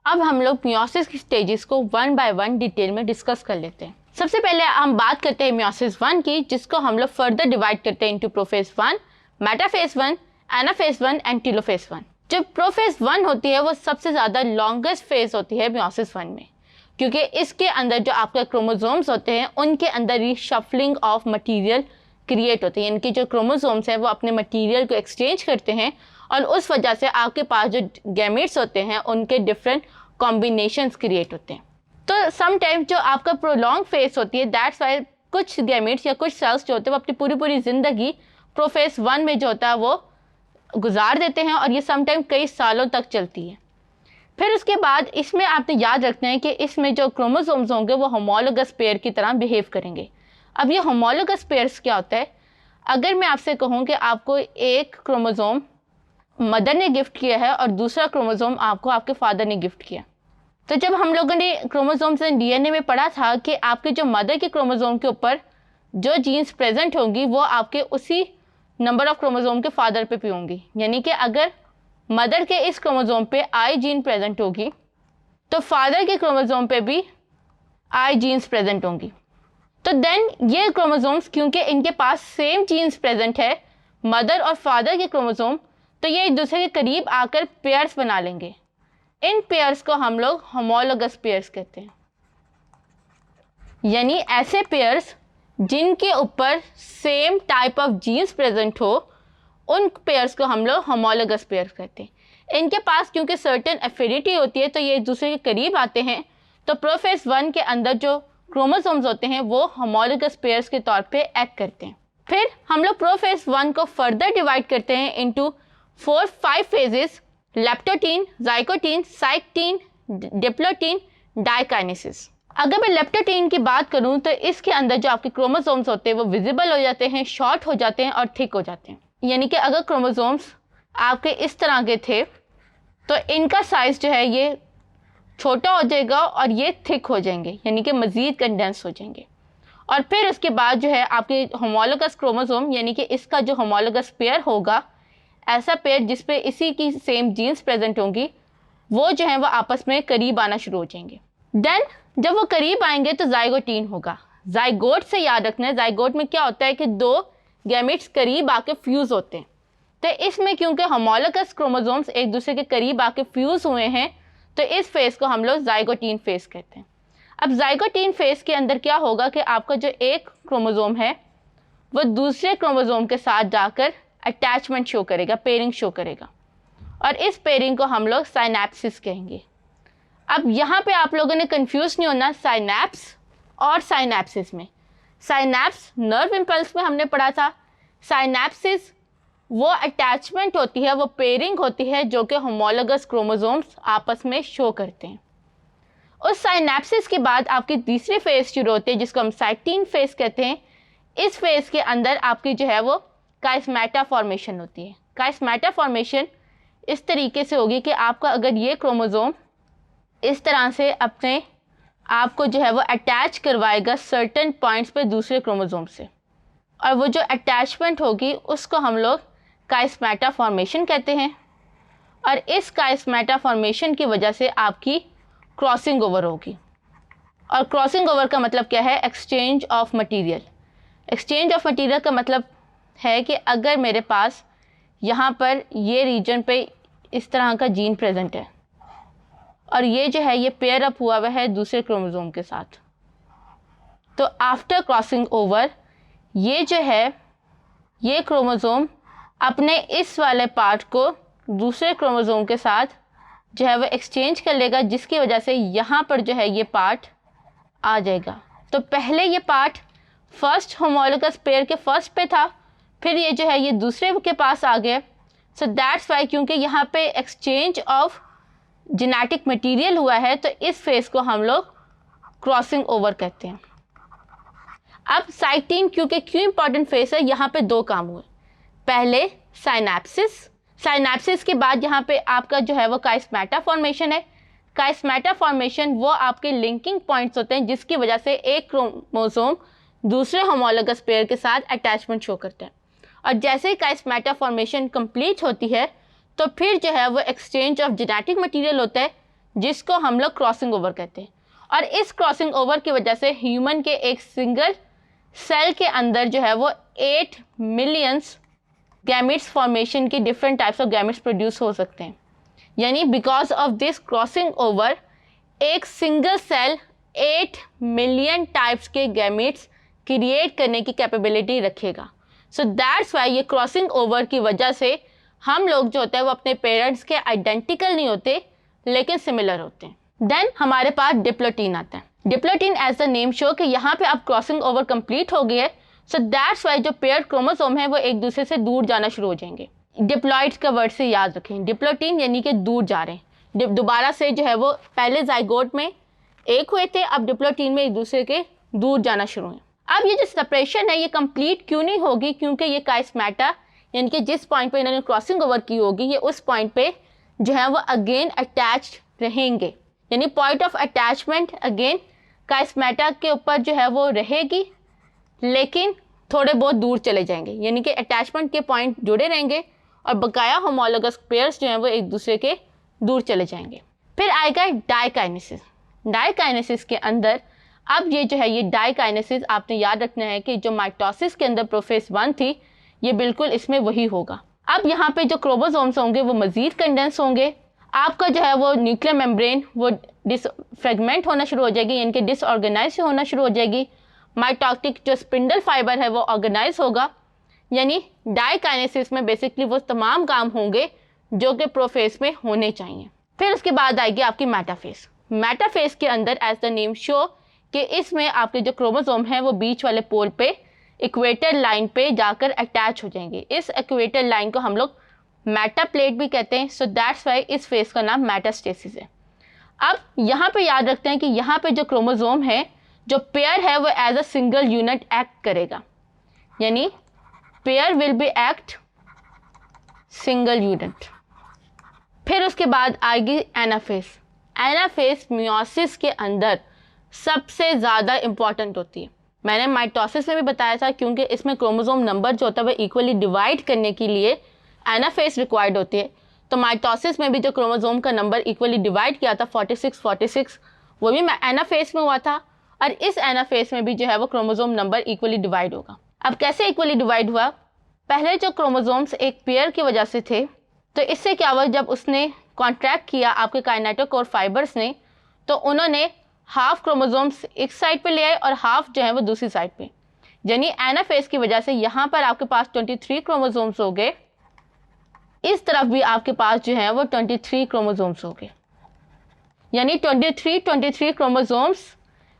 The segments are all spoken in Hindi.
अब हम लोग मियोसिस की स्टेजेस को वन बाय वन डिटेल में डिस्कस कर लेते हैं। सबसे पहले हम बात करते हैं मियोसिस 1 की, जिसको हम लोग फर्दर डिवाइड करते हैं into prophase 1, metaphase 1, anaphase 1 and telophase 1। जो प्रोफेज 1 होती है वो सबसे ज़्यादा लॉन्गेस्ट फेज होती है मियोसिस 1 में, क्योंकि इसके अंदर जो आपके क्रोमोसोम्स होते हैं उनके अंदर ही शफलिंग ऑफ मटीरियल क्रिएट होती है। इनके जो क्रोमोसोम्स हैं वो अपने मटीरियल को एक्सचेंज करते हैं और उस वजह से आपके पास जो गैमेट्स होते हैं उनके डिफरेंट कॉम्बिनेशंस क्रिएट होते हैं। तो समटाइम जो आपका प्रोलॉन्ग फेज होती है, दैट्स वाई कुछ गैमेट्स या कुछ सेल्स जो होते हैं वो अपनी पूरी पूरी ज़िंदगी प्रोफेज 1 में जो होता है वो गुजार देते हैं और ये समटाइम कई सालों तक चलती है। फिर उसके बाद इसमें आपने याद रखना है कि इसमें जो क्रोमोसोम्स होंगे वो होमोलोगस पेयर की तरह बिहेव करेंगे। अब ये होमोलोगस पेयर्स क्या होता है? अगर मैं आपसे कहूँ कि आपको एक क्रोमोसोम मदर ने गिफ्ट किया है और दूसरा क्रोमोसोम आपको आपके फादर ने गिफ्ट किया, तो जब हम लोगों ने क्रोमोसोम्स एंड डीएनए में पढ़ा था कि आपके जो मदर के क्रोमोसोम के ऊपर जो जीन्स प्रेजेंट होंगी वो आपके उसी नंबर ऑफ क्रोमोसोम के फादर पे भी होंगी। यानी कि अगर मदर के इस क्रोमोसोम पे आई जीन प्रेजेंट होगी तो फादर के क्रोमोसोम पे भी आई जीन्स प्रेजेंट होंगी। तो देन ये क्रोमोसोम्स, क्योंकि इनके पास सेम जीन्स प्रेजेंट है मदर और फादर के क्रोमोसोम, तो ये एक दूसरे के करीब आकर पेयर्स बना लेंगे। इन पेयर्स को हम लोग होमोलोगस पेयर्स कहते हैं, यानी ऐसे पेयर्स जिनके ऊपर same type of genes present हो, उन पेयर्स को हम लोग होमोलोगस पेयर्स कहते हैं। इनके पास क्योंकि सर्टेन एफिनिटी होती है तो ये एक दूसरे के करीब आते हैं, तो प्रोफेज 1 के अंदर जो क्रोमोसोम्स होते हैं वो होमोलोगस पेयर्स के तौर पे एक्ट करते हैं। फिर हम लोग प्रोफेज 1 को फर्दर डिवाइड करते हैं इनटू 4-5 फेजेस: लेप्टोटीन, जाइगोटीन, साइक्टीन, डिप्लोटीन, डाइकाइनेसिस। अगर मैं लेप्टोटीन की बात करूं तो इसके अंदर जो आपके क्रोमोसोम्स होते हैं वो विजिबल हो जाते हैं, शॉर्ट हो जाते हैं और थिक हो जाते हैं। यानी कि अगर क्रोमोसोम्स आपके इस तरह के थे तो इनका साइज जो है ये छोटा हो जाएगा और ये थिक हो जाएंगे, यानी कि मज़ीद कंडेंस हो जाएंगे। और फिर उसके बाद जो है आपके होमोलोगस क्रोमोसोम, यानी कि इसका जो होमोलोगस पेयर होगा, ऐसा पेयर जिस पे इसी की सेम जीन्स प्रेजेंट होंगी, वो जो है वो आपस में करीब आना शुरू हो जाएंगे। देन जब वो करीब आएंगे तो जाइगोटीन होगा। जाइगोट से याद रखना है, जाइगोट में क्या होता है कि दो गैमेट्स करीब आके फ्यूज़ होते हैं। तो इसमें क्योंकि होमोलोगस क्रोमोसोम्स एक दूसरे के करीब आके फ्यूज़ हुए हैं तो इस फेज़ को हम लोग जाइगोटीन फेज़ कहते हैं। अब जाइगोटीन फेज़ के अंदर क्या होगा कि आपका जो एक क्रोमोसोम है वो दूसरे क्रोमोसोम के साथ जाकर अटैचमेंट शो करेगा, पेयरिंग शो करेगा, और इस पेयरिंग को हम लोग साइनेप्सिस कहेंगे। अब यहाँ पे आप लोगों ने कंफ्यूज नहीं होना साइनेप्स और साइनेप्सिस में। साइनेप्स नर्व इम्पल्स में हमने पढ़ा था, साइनेप्सिस वो अटैचमेंट होती है, वो पेयरिंग होती है जो कि होमोलोगस क्रोमोसोम्स आपस में शो करते हैं। उस साइनेप्सिस के बाद आपकी तीसरी फेज़ शुरू होती है जिसको हम साइक्टीन फेज़ कहते हैं। इस फेज़ के अंदर आपकी जो है वो काइस्मेटा फॉर्मेशन होती है। काइस्मेटा फॉर्मेशन इस तरीके से होगी कि आपका अगर ये क्रोमोसोम इस तरह से अपने आप को जो है वो अटैच करवाएगा सर्टेन पॉइंट्स पे दूसरे क्रोमोसोम से, और वो जो अटैचमेंट होगी उसको हम लोग काइस्मेटा फॉर्मेशन कहते हैं। और इस काइस्मेटा फॉर्मेशन की वजह से आपकी क्रॉसिंग ओवर होगी। और क्रॉसिंग ओवर का मतलब क्या है? Exchange of material. Exchange of material का मतलब है कि अगर मेरे पास यहाँ पर ये रीजन पे इस तरह का जीन प्रेजेंट है और ये जो है ये पेयर अप हुआ हुआ है दूसरे क्रोमोसोम के साथ, तो आफ्टर क्रॉसिंग ओवर ये जो है ये क्रोमोसोम अपने इस वाले पार्ट को दूसरे क्रोमोसोम के साथ जो है वो एक्सचेंज कर लेगा, जिसकी वजह से यहाँ पर जो है ये पार्ट आ जाएगा। तो पहले ये पार्ट फर्स्ट होमोलोगस पेयर के फर्स्ट पे था, फिर ये जो है ये दूसरे के पास आ गया। सो दैट्स वाई, क्योंकि यहाँ पे एक्सचेंज ऑफ जेनेटिक मटेरियल हुआ है तो इस फेज़ को हम लोग क्रॉसिंग ओवर कहते हैं। अब साइक्टीन क्योंकि क्यों इंपॉर्टेंट फेज़ है, यहाँ पे दो काम हुए। पहले साइनेप्सिस, साइनेप्सिस के बाद यहाँ पे आपका जो है वो काइस्मेटा फॉर्मेशन है। काइस्मेटा फॉर्मेशन वो आपके लिंकिंग पॉइंट्स होते हैं जिसकी वजह से एक क्रोमोसोम दूसरे होमोलोगस पेयर के साथ अटैचमेंट शो करते हैं। और जैसे ही काइस्मेटा फॉर्मेशन कंप्लीट होती है तो फिर जो है वो एक्सचेंज ऑफ जेनेटिक मटेरियल होता है जिसको हम लोग क्रॉसिंग ओवर कहते हैं। और इस क्रॉसिंग ओवर की वजह से ह्यूमन के एक सिंगल सेल के अंदर जो है वो 8 मिलियंस गैमेट्स फॉर्मेशन के different types of gametes produce हो सकते हैं। यानी because of this crossing over एक सिंगल सेल 8 मिलियन टाइप्स के गैमेट्स क्रिएट करने की कैपेबिलिटी रखेगा। सो दैट्स वाई ये क्रॉसिंग ओवर की वजह से हम लोग जो होते हैं वो अपने पेरेंट्स के आइडेंटिकल नहीं होते लेकिन सिमिलर होते हैं। देन हमारे पास डिप्लोटीन आता है। Diplotene as the name show कि यहाँ पे अब क्रॉसिंग ओवर कंप्लीट हो गई है, सो दैट्स वाई जो पेयर क्रोमोसोम है वो एक दूसरे से दूर जाना शुरू हो जाएंगे। डिप्लॉइड्स का वर्ड से याद रखें, डिप्लोटीन यानी कि दूर जा रहे हैं। दोबारा से जो है वो पहले जाइगोट में एक हुए थे, अब डिप्लोटीन में एक दूसरे के दूर जाना शुरू हुए। अब ये जो सेपरेशन है ये कंप्लीट क्यों नहीं होगी, क्योंकि ये काइस्मेटा यानी कि जिस पॉइंट पे इन्होंने क्रॉसिंग ओवर की होगी ये उस पॉइंट पे जो है वो अगेन अटैच्ड रहेंगे। यानी पॉइंट ऑफ अटैचमेंट अगेन काइस्मेटा के ऊपर जो है वो रहेगी लेकिन थोड़े बहुत दूर चले जाएंगे, यानी कि अटैचमेंट के पॉइंट जुड़े रहेंगे और बकाया होमोलोगस पेयर्स जो हैं वो एक दूसरे के दूर चले जाएंगे। फिर आएगा डाइकाइनेसिस। डाइकाइनेसिस के अंदर अब ये जो है ये डाइकाइनेसिस आपने याद रखना है कि जो माइटोसिस के अंदर प्रोफेज 1 थी ये बिल्कुल इसमें वही होगा। अब यहाँ पे जो क्रोमोसोम्स होंगे वो मज़ीद कंडेंस होंगे, आपका जो है वो न्यूक्लियर मेम्ब्रेन वो फ्रेगमेंट होना शुरू हो जाएगी, यानी कि डिसऑर्गेनाइज होना शुरू हो जाएगी। माइटोटिक जो स्पिंडल फाइबर है वो ऑर्गेनाइज होगा। यानी डाइकाइनेसिस में बेसिकली वो तमाम काम होंगे जो कि प्रोफेज में होने चाहिए। फिर उसके बाद आएगी आपकी मेटाफेज। मेटाफेज के अंदर एज द नेम शो कि इसमें आपके जो क्रोमोसोम हैं वो बीच वाले पोल पे इक्वेटर लाइन पे जाकर अटैच हो जाएंगे। इस इक्वेटर लाइन को हम लोग मेटाप्लेट भी कहते हैं। सो दैट्स वाई इस फेज का नाम मेटास्टेसिस है। अब यहाँ पे याद रखते हैं कि यहाँ पे जो क्रोमोसोम है जो पेयर है वो as a single unit act करेगा, यानी pair will be act single unit. फिर उसके बाद आएगी एनाफेज। एनाफेज मियोसिस के अंदर सबसे ज़्यादा इंपॉर्टेंट होती है। मैंने माइटोसिस में भी बताया था क्योंकि इसमें क्रोमोसोम नंबर जो होता है वो इक्वली डिवाइड करने के लिए एनाफेज रिक्वायर्ड होती है। तो माइटोसिस में भी जो क्रोमोसोम का नंबर इक्वली डिवाइड किया था 46 वो भी एनाफेज में हुआ था, और इस एनाफेज में भी जो है वो क्रोमोसोम नंबर इक्वली डिवाइड होगा। अब कैसे इक्वली डिवाइड हुआ? पहले जो क्रोमोसोम्स एक पेयर की वजह से थे, तो इससे क्या हुआ, जब उसने कॉन्ट्रैक्ट किया आपके काइनेटोकोर फाइबर्स ने, तो उन्होंने हाफ क्रोमोसोम्स एक साइड पे ले आए और हाफ जो है वो दूसरी साइड पे। यानी एनाफेज की वजह से यहाँ पर आपके पास 23 क्रोमोसोम्स हो गए, इस तरफ भी आपके पास जो है वो 23 क्रोमोसोम्स हो गए। यानी 23 क्रोमोसोम्स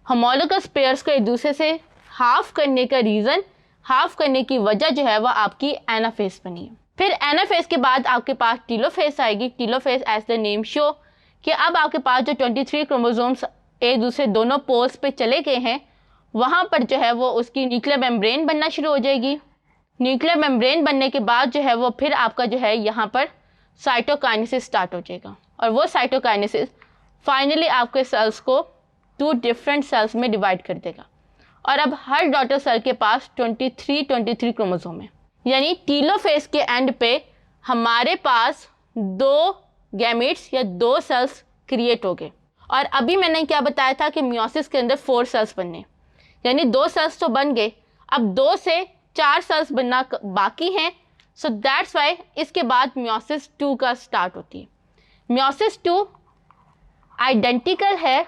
होमोलोगस पेयर्स को एक दूसरे से हाफ करने का रीज़न, हाफ करने की वजह जो है वो आपकी एनाफेज बनी है। फिर एनाफेज के बाद आपके पास टीलोफेज आएगी। Telophase as the name show कि अब आपके पास जो 23 क्रोमोसोम्स एक दूसरे दोनों पोल्स पे चले गए हैं, वहाँ पर जो है वो उसकी न्यूक्लियर मेम्ब्रेन बनना शुरू हो जाएगी। न्यूक्लियर मेम्ब्रेन बनने के बाद जो है वो फिर आपका जो है यहाँ पर साइटोकाइनेसिस स्टार्ट हो जाएगा, और वो साइटोकाइनेसिस फाइनली आपके सेल्स को 2 डिफरेंट सेल्स में डिवाइड कर देगा। और अब हर डॉटर सेल के पास 23 क्रोमोसोम है। यानी टीलोफेज के एंड पे हमारे पास 2 गैमेट्स या 2 सेल्स क्रिएट हो गए। और अभी मैंने क्या बताया था कि मियोसिस के अंदर 4 सेल्स बनने, यानी 2 सेल्स तो बन गए, अब 2 से 4 सेल्स बनना बाकी हैं। सो दैट्स वाई इसके बाद मियोसिस 2 का स्टार्ट होती है। मियोसिस 2 आइडेंटिकल है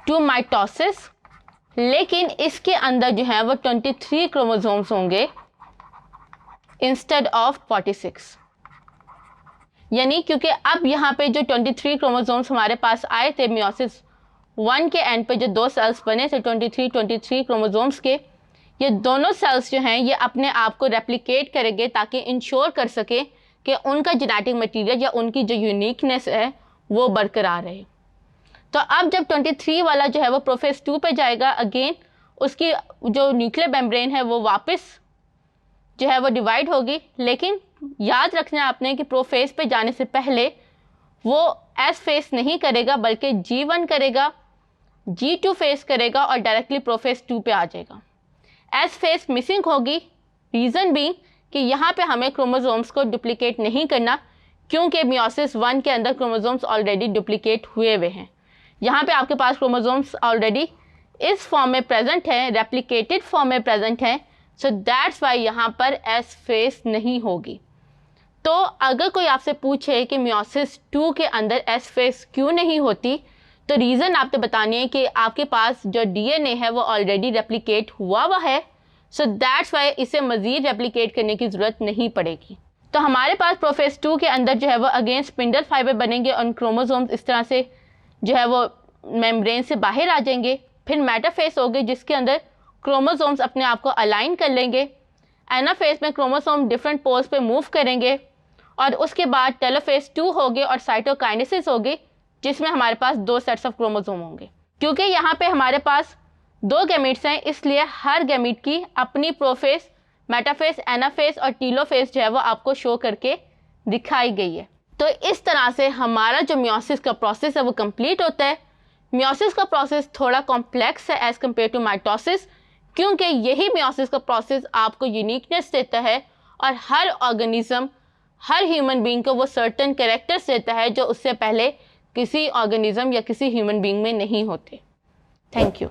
टू माइटोसिस, लेकिन इसके अंदर जो है वो 23 क्रोमोसोम्स होंगे इंस्टेड ऑफ 46। यानी क्योंकि अब यहाँ पे जो 23 क्रोमोसोम्स हमारे पास आए थे मियोसिस 1 के एंड पे, जो 2 सेल्स बने थे 23 क्रोमोसोम्स के, ये दोनों सेल्स जो हैं ये अपने आप को रेप्लिकेट करेंगे ताकि इंश्योर कर सके कि उनका जेनेटिक मटेरियल या उनकी जो यूनिकनेस है वो बरकरार रहे। तो अब जब 23 वाला जो है वो प्रोफेज 2 पे जाएगा, अगेन उसकी जो न्यूक्लियर मेम्ब्रेन है वो वापस जो है वो डिवाइड होगी। लेकिन याद रखना है आपने कि प्रोफेज पे जाने से पहले वो एस फेस नहीं करेगा बल्कि G1 करेगा, G2 फेस करेगा और डायरेक्टली प्रोफेज 2 पे आ जाएगा। एस फेस मिसिंग होगी, रीज़न भी कि यहाँ पे हमें क्रोमोसोम्स को डुप्लीकेट नहीं करना, क्योंकि मियोसिस 1 के अंदर क्रोमोसोम्स ऑलरेडी डुप्लीकेट हुए हुए हैं। यहाँ पे आपके पास क्रोमोसोम्स ऑलरेडी इस फॉर्म में प्रेजेंट हैं, रेप्लिकेटेड फॉर्म में प्रेजेंट हैं, सो दैट्स वाई यहाँ पर एस फेस नहीं होगी। तो अगर कोई आपसे पूछे कि मियोसिस 2 के अंदर एस फेस क्यों नहीं होती, तो रीज़न आपको बतानी है कि आपके पास जो डीएनए है वो ऑलरेडी रेप्लिकेट हुआ हुआ है, सो दैट्स वाई इसे मज़ीद रेप्लिकेट करने की ज़रूरत नहीं पड़ेगी। तो हमारे पास प्रोफेस 2 के अंदर जो है वो अगेन स्पिंडल फाइबर बनेंगे और क्रोमोसोम्स इस तरह से जो है वो मेम्ब्रेन से बाहर आ जाएंगे। फिर मेटाफेस होगी जिसके अंदर क्रोमोसोम्स अपने आप को अलाइन कर लेंगे। एनाफेस में क्रोमोसोम डिफरेंट पोल्स पे मूव करेंगे और उसके बाद टेलोफेस 2 होगे और साइटोकाइनेसिस होगी, जिसमें हमारे पास 2 सेट्स ऑफ क्रोमोसोम होंगे। क्योंकि यहाँ पे हमारे पास 2 गैमीट्स हैं, इसलिए हर गैमीट की अपनी प्रोफेस, मेटाफेस, एनाफेस और टीलोफेस जो है वो आपको शो करके दिखाई गई है। तो इस तरह से हमारा जो मियोसिस का प्रोसेस है वो कंप्लीट होता है। मियोसिस का प्रोसेस थोड़ा कॉम्प्लेक्स है एज़ कम्पेयर टू माइटोसिस, क्योंकि यही मियोसिस का प्रोसेस आपको यूनिकनेस देता है और हर ऑर्गेनिज्म, हर ह्यूमन बीइंग को वो सर्टेन कैरेक्टर्स देता है जो उससे पहले किसी ऑर्गेनिज्म या किसी ह्यूमन बीइंग में नहीं होते। Thank you.